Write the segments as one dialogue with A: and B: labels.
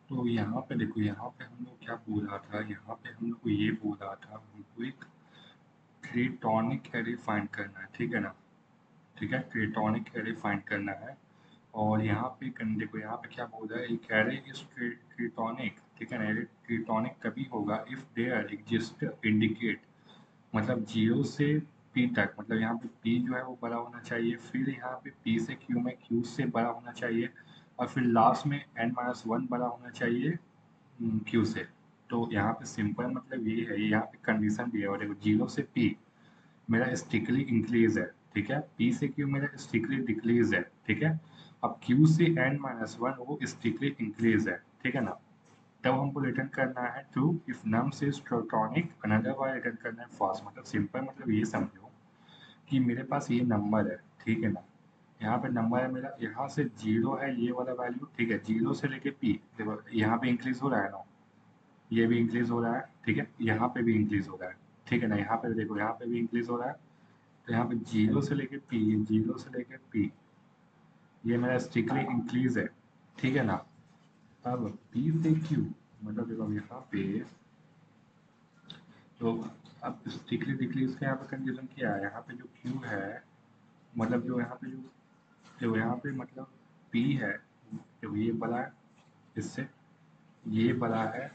A: तो यहाँ पे देखो, यहाँ पे हम लोग क्या बोला था, यहाँ पे हम लोग को ये बोला था हमको एक क्रेटोनिक एरे फाइंड करना है, ठीक है ना। ठीक है, क्रेटोनिक एरे फाइंड करना है। और यहाँ पे देखो, यहाँ पे क्या बोल रहा है, एक एरे इज क्रेटोनिक, ठीक है ना। एरे क्रेटोनिक तभी होगा इफ देयर एग्जिस्ट इंडिकेट, मतलब जीरो से पी तक, मतलब यहाँ पे पी जो है वो बड़ा होना चाहिए, फिर यहाँ पे पी से क्यू में क्यू से बड़ा होना चाहिए, और फिर लास्ट में एन माइनस वन बड़ा होना चाहिए क्यू से। तो यहाँ पे सिंपल मतलब ये है, यहाँ पे कंडीशन भी है। और देखो, जीरो से पी मेरा स्टिकली इंक्रीज है, ठीक है। पी से क्यू मेरा स्टिकली डिक्रीज है, ठीक है। अब क्यू से एन माइनस वन वो स्टिकली इंक्रीज है, ठीक है ना। तब हमको रिटर्न करना है true if nums is monotonic, अनदर वाई रिटर्न करना है फॉल्स। मतलब सिंपल मतलब ये समझो कि मेरे पास ये नंबर है, ठीक है ना। यहाँ पे नंबर है मेरा, यहाँ से जीरो है ये वाला वैल्यू, ठीक है। जीरो से लेके पी, देखो यहाँ पे इंक्रीज हो रहा है ना, ये भी इंक्रीज हो रहा है, ठीक है। यहाँ पे भी इंक्रीज हो रहा है, ठीक है ना। यहाँ पे देखो, यहाँ पे भी इंक्रीज हो रहा है। तो यहाँ पे जीरो से लेके पी, जीरो से लेके पी, ये मेरा स्ट्रिक्टली इंक्रीज है, ठीक है ना। अब पी से क्यू, मतलब देखो अब यहाँ पे, तो अब स्ट्रिक्टली डिक्रीज का यहाँ पे कंडीशन क्या है, यहाँ पे जो क्यू है, मतलब जो यहाँ पे जो यहाँ पे मतलब पी है, जो ये बड़ा है इससे, ये बड़ा है,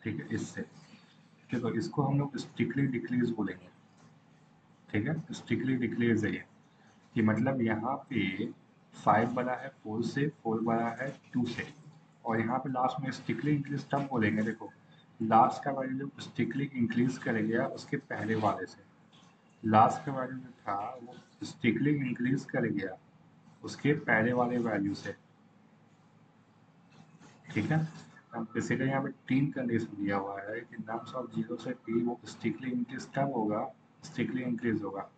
A: ठीक है, इससे। ठीक है, तो इसको हम लोग स्ट्रिक्टली डिक्रीज बोलेंगे, ठीक है। स्ट्रिक्टली डिक्रीज है ये, कि मतलब यहाँ पे 5 बड़ा है 4 से, 4 बड़ा है 2 से। और यहाँ पे लास्ट में स्टिकली इंक्रीज तब बोलेंगे, देखो लास्ट का वैल्यू जब स्टिकली इंक्रीज करेगा उसके पहले वाले से, लास्ट का वैल्यू जो था वो स्टिकली इंक्रीज कर गया उसके पहले वाले वैल्यू से, ठीक है। अब बेसिकली यहाँ पे 3 कंडीशन दिया हुआ है कि नम्स ऑफ जीरो से पी वो स्टिकली इंक्रीज तब होगा, स्टिकली इंक्रीज होगा।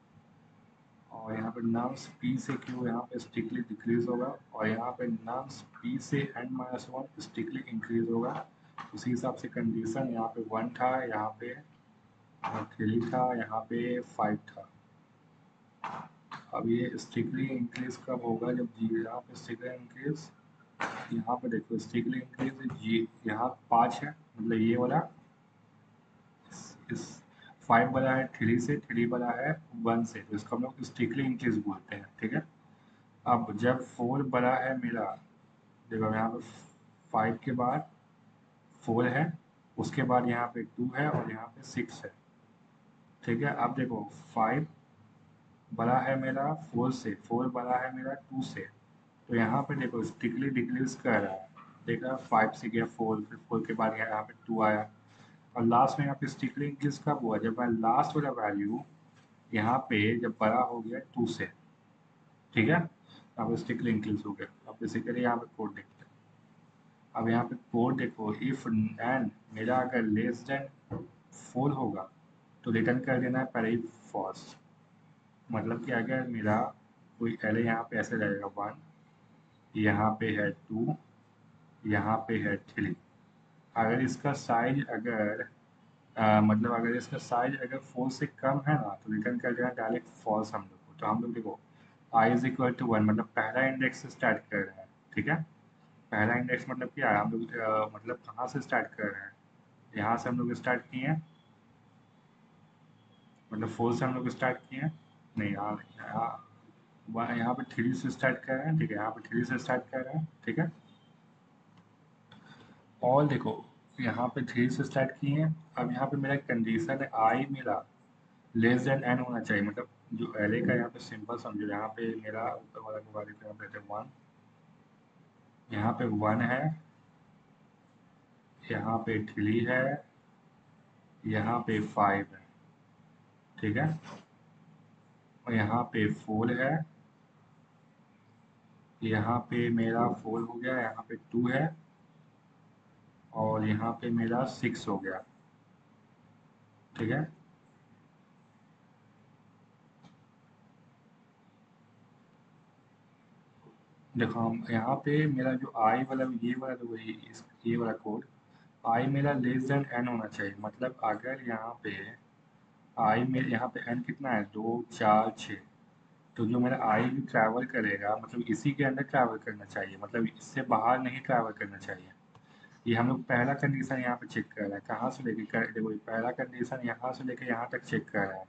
A: और यहाँ पे नम्स पी से क्यू यहाँ पे स्टिकली डिक्रीज होगा, और यहाँ पे नम्स पी से एन माइनस वन स्टिकली इंक्रीज होगा। उसी हिसाब से कंडीशन यहाँ पे 1 था, यहाँ पे 3 था, यहाँ पे 5 था। अब ये स्टिकली इंक्रीज कब होगा, जब जी यहाँ पे स्टिकली इंक्रीज, यहाँ पे देखो स्टिकली इंक्रीज जी यहाँ 5 है, मतलब ये वाला इस 5 बना है 3 से, 3 बना है 1 से, तो इसको हम लोग स्टिकली इंक्रीज बोलते हैं, ठीक है। अब जब 4 बड़ा है मेरा, देखो यहाँ पे 5 के बाद 4 है, उसके बाद यहाँ पे 2 है, और यहाँ पे 6 है, ठीक है। अब देखो 5 बड़ा है मेरा 4 से, 4 बड़ा है मेरा 2 से, तो यहाँ पे देखो स्टिकली डिक्रीज कर रहा है, देखा 5 से गया 4, फिर 4 के बाद यहाँ पे 2 आया, और लास्ट में यहाँ पे स्टिकली इंक्रीज कब हुआ, जब मैं लास्ट वाला वैल्यू यहाँ पे जब बड़ा हो गया 2 से, ठीक है। यहाँ पे स्टिकली इंक्रीज हो गया। अब बेसिकली यहाँ पे कोड देखते हैं। अब यहाँ पे कोड देखो, इफ एंड मेरा अगर लेस देन 4 होगा तो रिटर्न कर देना है पहले ही फॉल्स। मतलब कि अगर मेरा कोई एरे यहाँ पे ऐसे रहेगा 1, यहाँ पे है 2, यहाँ पे है 3, अगर इसका साइज अगर मतलब अगर इसका साइज अगर 4 से कम है ना तो रिटर्न कर देना डायरेक्ट फॉल्स हम लोग को। तो हम लोग देखो आई इज इक्वल टू 1, मतलब पहला इंडेक्स से स्टार्ट कर रहे हैं, ठीक है। पहला इंडेक्स मतलब क्या है, हम लोग मतलब कहाँ से स्टार्ट कर रहे हैं, यहाँ से हम लोग स्टार्ट किए हैं, मतलब 4 से हम लोग स्टार्ट किए हैं, नहीं यहाँ यहाँ पे 3 से स्टार्ट कर रहे हैं, ठीक है। यहाँ पे 3 से स्टार्ट कर रहे हैं, ठीक है। और देखो यहाँ पे 3 से स्टार्ट किए हैं। अब यहाँ पे मेरा कंडीशन है आई मेरा लेस देन एन होना चाहिए, मतलब जो एरे का यहाँ पे सिंपल समझो, यहाँ पे मेरा ऊपर वाला को वाले यहाँ पे 1, यहाँ पे 1 है, यहाँ पे 3 है, यहाँ पे 5 है, ठीक है। और यहाँ पे 4 है, यहाँ पे मेरा 4 हो गया, यहाँ पे 2 है, और यहाँ पे मेरा 6 हो गया, ठीक है। देखो हम यहाँ पे मेरा जो आई वाला ये वाला जो ये वाला कोड, आई मेरा लेस देन एन होना चाहिए, मतलब अगर यहाँ पे आई में यहाँ पे एन कितना है 2 4 6, तो जो मेरा आई भी ट्रैवल करेगा मतलब इसी के अंदर ट्रैवल करना चाहिए, मतलब इससे बाहर नहीं ट्रैवल करना चाहिए। ये हम लोग पहला कंडीशन यहाँ पे चेक कर रहे हैं, कहाँ से लेके देखो पहला कंडीशन यहाँ से लेके यहाँ तक चेक कर रहे हैं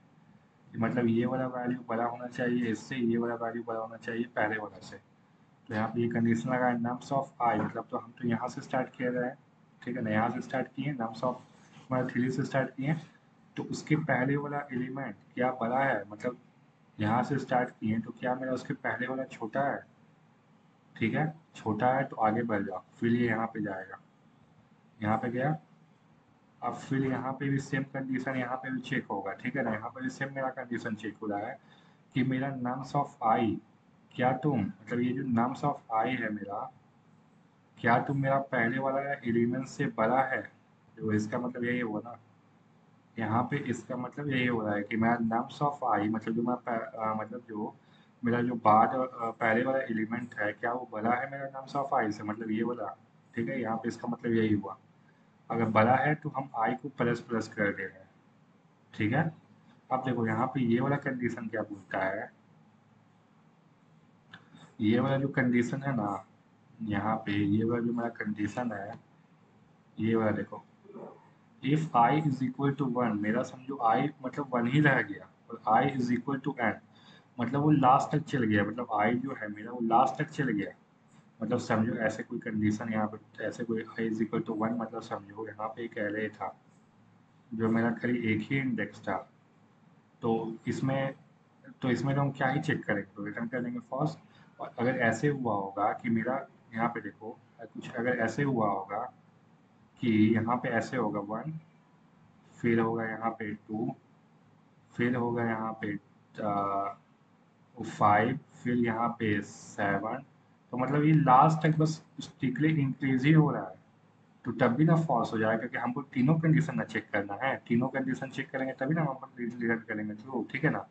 A: कि मतलब ये वाला वैल्यू बड़ा होना चाहिए इससे, ये वाला वैल्यू बड़ा होना चाहिए पहले वाला से। तो यहाँ पे ये कंडीशन लगा है नम्स ऑफ आई, मतलब तो हम तो यहाँ से स्टार्ट किए रहे हैं, ठीक है ना, यहाँ से स्टार्ट किए नम्स ऑफ हमारा 3 से स्टार्ट किए, तो उसके पहले वाला एलिमेंट क्या बड़ा है, मतलब यहाँ से स्टार्ट किए तो क्या मेरा उसके पहले वाला छोटा है, ठीक है, छोटा है तो आगे बढ़ जाओ, फिर ये यहाँ पे जाएगा, यहाँ पे गया। अब फिर यहाँ पे भी सेम कंडीशन यहाँ पे भी चेक होगा, ठीक है ना, यहाँ पे भी सेम मेरा कंडीशन चेक हो रहा है कि मेरा नम्स ऑफ आई, क्या तुम मतलब ये जो नम्स ऑफ आई है मेरा, क्या तुम मेरा पहले वाला एलिमेंट से बड़ा है, जो इसका मतलब यही हुआ ना, यहाँ पे इसका मतलब यही हो रहा है कि मेरा नम्स ऑफ आई मतलब जो मतलब जो मेरा जो पहले वाला एलिमेंट है क्या वो बड़ा है मेरा नम्स ऑफ आई से, मतलब ये वाला, ठीक है, यहाँ पे इसका मतलब यही हुआ। अगर बड़ा है तो हम आई को प्लस प्लस कर दे रहे हैं, ठीक है। अब देखो यहाँ पे ये वाला कंडीशन क्या बोलता है, ये वाला जो कंडीशन है ना, यहाँ पे ये वाला जो मेरा कंडीशन है, ये वाला देखो, if I is equal to one, मेरा समझो आई मतलब वन ही रह गया और I is equal to n, मतलब वो लास्ट तक चल गया, मतलब आई जो है मेरा वो लास्ट तक चल गया, मतलब समझो ऐसे कोई कंडीशन यहाँ पे ऐसे कोई आई इज इक्वल टू वन, मतलब समझो यहाँ पे एक एरे था जो मेरा खाली एक ही इंडेक्स था, तो इसमें तो हम क्या ही चेक करेंगे, तो रिटर्न कर देंगे फॉल्स। और अगर ऐसे हुआ होगा कि मेरा यहाँ पे देखो कुछ अगर ऐसे हुआ होगा कि यहाँ पे ऐसे होगा वन, फिर होगा यहाँ पे टू, फिर होगा यहाँ पे फाइव, फिर यहाँ पे सेवन, तो मतलब ये लास्ट तक बस स्टिकली इंक्रीज ही हो रहा है, तो तब भी ना फॉल्स हो जाएगा क्योंकि हमको तीनों कंडीशन ना चेक करना है, तीनों कंडीशन चेक करेंगे तभी ना हम रिटर्न करेंगे ट्रू, ठीक है ना।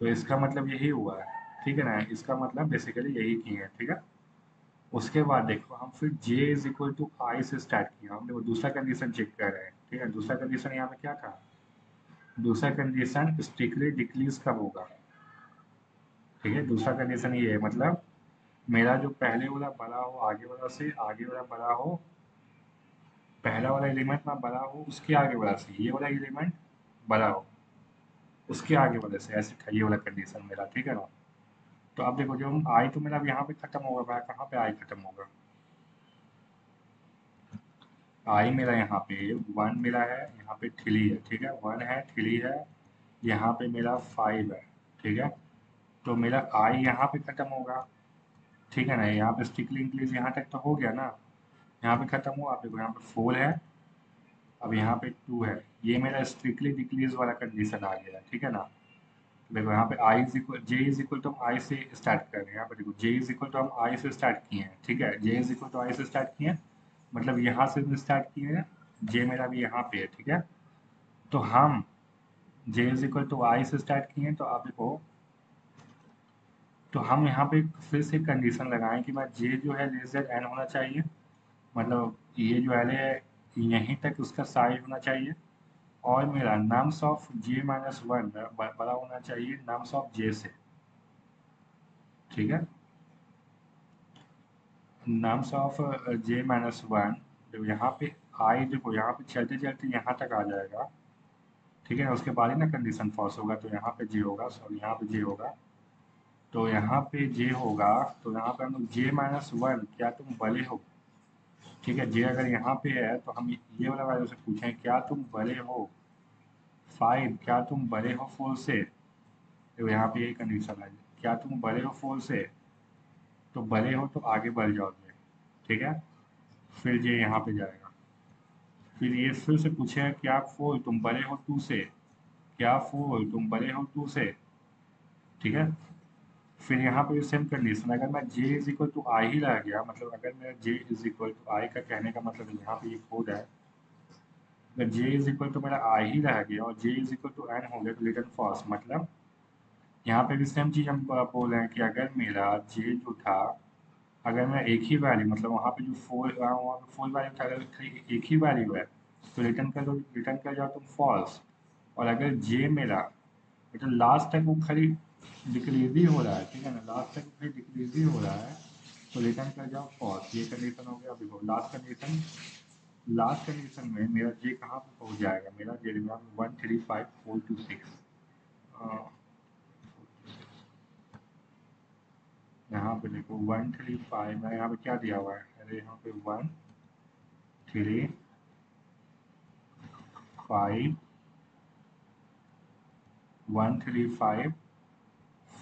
A: तो इसका मतलब यही हुआ है, ठीक है ना, इसका मतलब बेसिकली यही किए हैं, ठीक है। उसके बाद देखो हम फिर j इज इक्वल टू आई से स्टार्ट किया, हम देखो दूसरा कंडीशन चेक कर रहे हैं, ठीक है, दूसरा कंडीशन यहाँ पे क्या था, दूसरा कंडीशन स्ट्रिक्टली डिक्रीज कब होगा, ठीक है, दूसरा कंडीशन ये है मतलब मेरा जो पहले वाला बड़ा हो आगे वाला से, आगे वाला बड़ा हो, पहला वाला एलिमेंट ना बड़ा हो उसके आगे वाला से, ये वाला एलिमेंट बड़ा हो उसके आगे वाले से, ऐसे था ये वाला कंडीशन मेरा, ठीक है ना। तो अब देखो जो हम आई तो मेरा अब यहाँ पे खत्म होगा, भाई कहाँ पे आई खत्म होगा, आई मेरा यहाँ पे वन मिला है, यहाँ पे थ्री है, ठीक है, वन है थ्री है, यहाँ पे मेरा फाइव है, ठीक है, तो मेरा आई यहाँ पे खत्म होगा, ठीक है ना, यहाँ पे स्टिकली इंक्रीज यहाँ तक तो हो गया ना, यहाँ पे खत्म हुआ, आप देखो यहाँ पे फोर है, अब यहाँ पे टू है, ये मेरा स्ट्रिक्टली डिक्रीज वाला कंडीशन आ गया, ठीक है ना। देखो यहाँ पे I is equal J is equal to हम आई से स्टार्ट कर रहे हैं, यहाँ पे देखो जे इज इक्वल टू हम आई से स्टार्ट किए हैं, ठीक है, जे इज इक्वल टू आई से स्टार्ट किए हैं, मतलब यहाँ से भी स्टार्ट किए हैं, जे मेरा भी यहाँ पे है, ठीक है। तो हम जे इज इक्वल टू आई से स्टार्ट किए हैं, तो आप देखो तो हम यहाँ पे फिर से कंडीशन लगाएं कि मैं जे जो है लेस देन एन होना चाहिए, मतलब ये जो एरे है यहीं तक उसका साइज होना चाहिए, और मेरा nums of J minus one बड़ा होना चाहिए नम्स ऑफ जे से, ठीक है, nums of J minus one, देखो यहाँ पे आई देखो यहाँ पे चलते चलते यहाँ तक आ जाएगा, ठीक है ना, उसके बाद ही ना कंडीशन फॉल्स होगा, तो यहाँ पे जे होगा, सॉरी यहाँ पे जे होगा, तो यहाँ पे जे होगा, तो यहाँ पे हम लोग जे माइनस वन क्या तुम बड़े हो, ठीक है, जे अगर यहाँ पे है तो हम ये वाला वैल्यू से पूछें क्या तुम बड़े हो फाइव, क्या तुम बड़े हो फोर से, तो यहाँ पे यही कंडीशन है, क्या तुम बड़े हो फोर से, तो बड़े हो तो आगे बढ़ जाओगे, ठीक है, फिर ये यहाँ पे जाएगा, फिर ये फिर से पूछेगा क्या फोर तुम बड़े हो टू से, क्या फोर तुम बड़े हो टू से, ठीक है, फिर यहाँ पे सेम कंडीशन, अगर मैं जे इज इक्वल टू आई ही रह गया, मतलब अगर मेरा जे इज इक्वल टू आई का कहने का मतलब यहाँ पे ये कोड है, अगर जे इज इक्वल टू मेरा आई ही रह गया और जे इज इक्वल टू एन हो गया तो रिटर्न फॉल्स, मतलब यहाँ पे भी सेम चीज़ हम बोल रहे हैं कि अगर मेरा जे जो था, अगर मैं एक ही वैल्यू मतलब वहाँ पे जो वहाँ पे फोर वैल्यू था, अगर खाली एक ही वैल्यू है तो रिटर्न कर जाओ तुम फॉल्स, और अगर जे मेरा मतलब लास्ट तक वो खाली डिक्रीज ही हो रहा है, ठीक है ना, लास्ट तक भी डिक्रीज ही हो रहा है, तो रिटर्न कर जाओ फॉल्स। ये कंडीशन हो गया। देखो लास्ट कंडीशन में मेरा जे कहाँ पे पहुँच जाएगा, मेरा जे 135426। यहाँ पे देखो 135, मैं यहाँ पे क्या दिया हुआ है, अरे यहाँ पे 135 135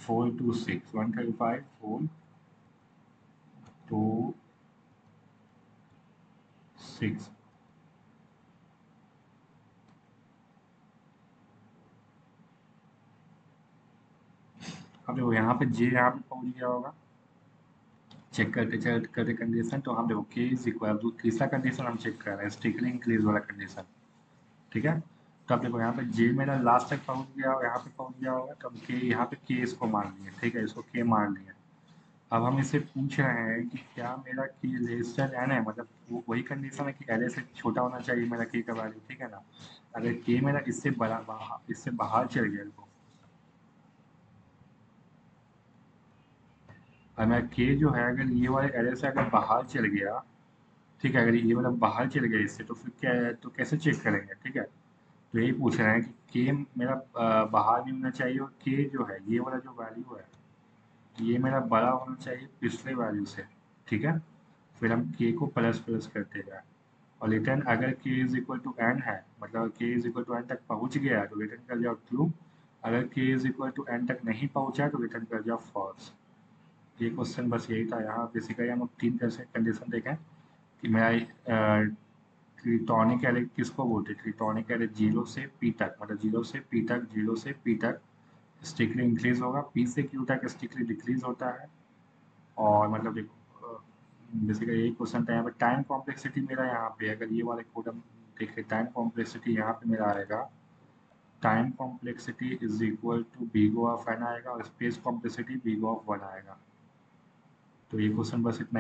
A: 426। अब देखो यहाँ पे जे यहाँ पे पहुँच गया होगा, चेक करते करते कंडीशन, तो हम देखो के इज इक्वल टू, तीसरा कंडीशन हम चेक कर रहे हैं, स्टिकली इंक्रीज वाला कंडीशन, ठीक है। तो अब देखो यहाँ पे जे मेरा लास्ट तक पहुँच गया, यहाँ पे पहुँच गया होगा, तो हम के यहाँ पे के इसको मान लिए, ठीक है, इसको के मान लिया। अब हम इससे पूछ रहे हैं कि क्या मेरा के लेसर एन है, मतलब वो वही कंडीशन है कि एरे से छोटा होना चाहिए मेरा के का वैल्यू, ठीक है ना। अगर के मेरा इससे बड़ा इससे बाहर चल गया, देखो और मेरा के जो है अगर ये वाले एरे से अगर बाहर चल गया, ठीक है, अगर ये मतलब बाहर चल गया इससे, तो फिर क्या है, तो कैसे चेक करेंगे, ठीक है। तो यही पूछ रहे हैं कि के मेरा बाहर नहीं होना चाहिए, और के जो है ये वाला जो वैल्यू है ये मेरा बड़ा होना चाहिए पिछले वैल्यू से, ठीक है। फिर हम के को प्लस प्लस करते जाए, और रिटर्न अगर के इज इक्वल टू एन है, मतलब के इज इक्वल टू एन तक पहुंच गया है, तो रिटर्न कर जाओ ट्रू। अगर के इज इक्वल टू एन तक नहीं पहुंचा है तो रिटर्न कर जाओ फॉल्स। ये क्वेश्चन बस यही था। यहाँ बेसिकली हम लोग तीन कैसे कंडीशन देखें कि मेरा ट्रिटोनिक एरे किसको बोलते हैं, ट्रिटोनिक एरे जीरो से पी तक, मतलब जीरो से पी तक, जीरो से पी तक स्टिकली इंक्रीज होगा, पी से क्यू तक स्टिकली डिक्रीज होता है। और मतलब देखो बेसिकली यही क्वेश्चन था। यहाँ पे टाइम कॉम्प्लेक्सिटी मेरा यहाँ पे, अगर ये वाले कोड हम देखें, टाइम कॉम्प्लेक्सिटी यहाँ पे मेरा आएगा, time complexity is equal to big O of n आएगा, और space complexity big O of one आएगा। तो ये क्वेश्चन बस इतना